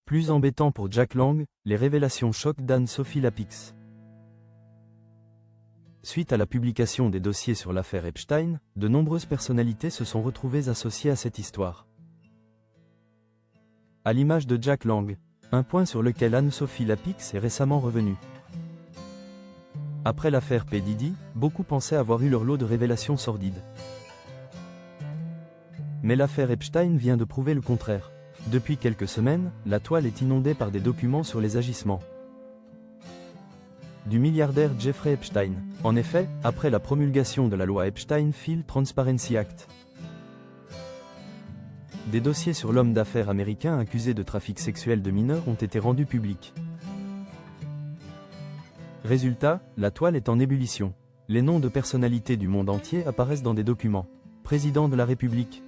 Plus embêtant pour Jack Lang, les révélations choc d'Anne-Sophie Lapix. Suite à la publication des dossiers sur l'affaire Epstein, de nombreuses personnalités se sont retrouvées associées à cette histoire. À l'image de Jack Lang, un point sur lequel Anne-Sophie Lapix est récemment revenue. Après l'affaire P. Diddy, beaucoup pensaient avoir eu leur lot de révélations sordides. Mais l'affaire Epstein vient de prouver le contraire. Depuis quelques semaines, la toile est inondée par des documents sur les agissements du milliardaire Jeffrey Epstein. En effet, après la promulgation de la loi Epstein-Field Transparency Act, des dossiers sur l'homme d'affaires américain accusé de trafic sexuel de mineurs ont été rendus publics. Résultat, la toile est en ébullition. Les noms de personnalités du monde entier apparaissent dans des documents. Président de la République,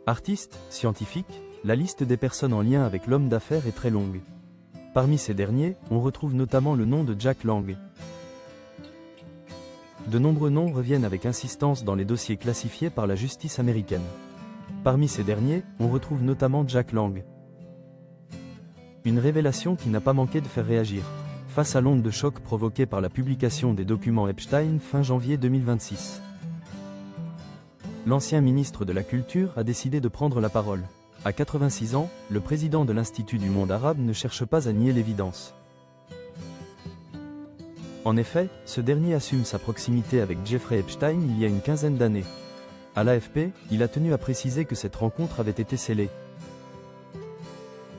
artistes, scientifiques, la liste des personnes en lien avec l'homme d'affaires est très longue. Parmi ces derniers, on retrouve notamment le nom de Jack Lang. De nombreux noms reviennent avec insistance dans les dossiers classifiés par la justice américaine. Parmi ces derniers, on retrouve notamment Jack Lang. Une révélation qui n'a pas manqué de faire réagir, face à l'onde de choc provoquée par la publication des documents Epstein fin janvier 2026. L'ancien ministre de la Culture a décidé de prendre la parole. À 86 ans, le président de l'Institut du monde arabe ne cherche pas à nier l'évidence. En effet, ce dernier assume sa proximité avec Jeffrey Epstein il y a une quinzaine d'années. À l'AFP, il a tenu à préciser que cette rencontre avait été scellée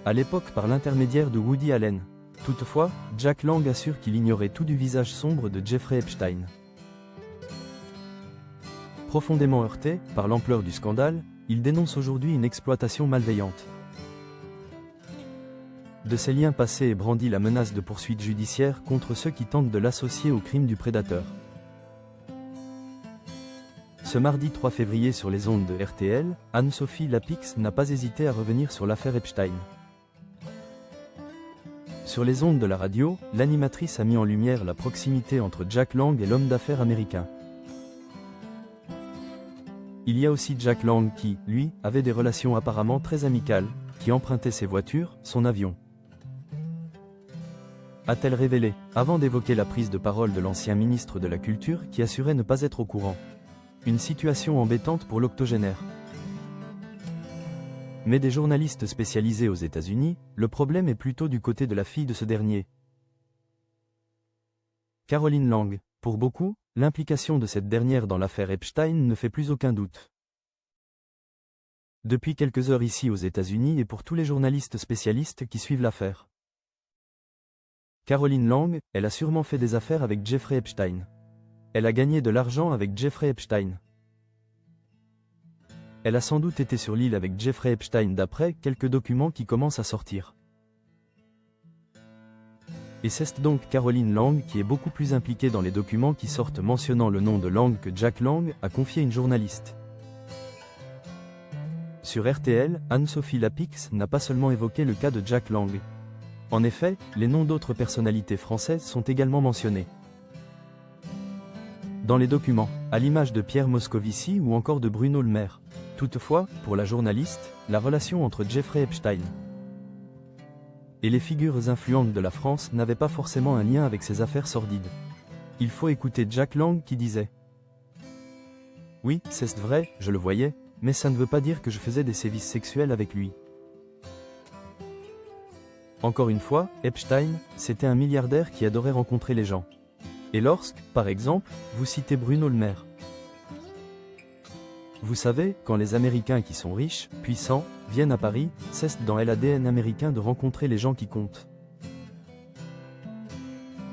à l'époque par l'intermédiaire de Woody Allen. Toutefois, Jack Lang assure qu'il ignorait tout du visage sombre de Jeffrey Epstein. Profondément heurté par l'ampleur du scandale, il dénonce aujourd'hui une exploitation malveillante de ses liens passés et brandit la menace de poursuites judiciaires contre ceux qui tentent de l'associer au crime du prédateur. Ce mardi 3 février sur les ondes de RTL, Anne-Sophie Lapix n'a pas hésité à revenir sur l'affaire Epstein. Sur les ondes de la radio, l'animatrice a mis en lumière la proximité entre Jack Lang et l'homme d'affaires américain. Il y a aussi Jack Lang qui, lui, avait des relations apparemment très amicales, qui empruntait ses voitures, son avion. A-t-elle révélé, avant d'évoquer la prise de parole de l'ancien ministre de la Culture qui assurait ne pas être au courant. Une situation embêtante pour l'octogénaire. Mais des journalistes spécialisés aux États-Unis, le problème est plutôt du côté de la fille de ce dernier. Caroline Lang. Pour beaucoup, l'implication de cette dernière dans l'affaire Epstein ne fait plus aucun doute. Depuis quelques heures ici aux États-Unis et pour tous les journalistes spécialistes qui suivent l'affaire. Caroline Lang, elle a sûrement fait des affaires avec Jeffrey Epstein. Elle a gagné de l'argent avec Jeffrey Epstein. Elle a sans doute été sur l'île avec Jeffrey Epstein d'après quelques documents qui commencent à sortir. Et c'est donc Caroline Lang qui est beaucoup plus impliquée dans les documents qui sortent mentionnant le nom de Lang que Jack Lang, a confié une journaliste. Sur RTL, Anne-Sophie Lapix n'a pas seulement évoqué le cas de Jack Lang. En effet, les noms d'autres personnalités françaises sont également mentionnés dans les documents, à l'image de Pierre Moscovici ou encore de Bruno Le Maire. Toutefois, pour la journaliste, la relation entre Jeffrey Epstein et les figures influentes de la France n'avait pas forcément un lien avec ces affaires sordides. Il faut écouter Jack Lang qui disait « Oui, c'est vrai, je le voyais, mais ça ne veut pas dire que je faisais des sévices sexuels avec lui. » Encore une fois, Epstein, c'était un milliardaire qui adorait rencontrer les gens. Et lorsque, par exemple, vous citez Bruno Le Maire. Vous savez, quand les Américains qui sont riches, puissants, viennent à Paris, c'est dans l'ADN américain de rencontrer les gens qui comptent.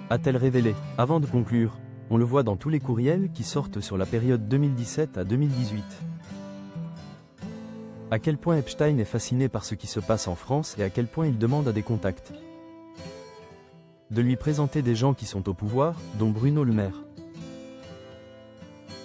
A-t-elle révélé? Avant de conclure, on le voit dans tous les courriels qui sortent sur la période 2017 à 2018. À quel point Epstein est fasciné par ce qui se passe en France et à quel point il demande à des contacts de lui présenter des gens qui sont au pouvoir, dont Bruno Le Maire.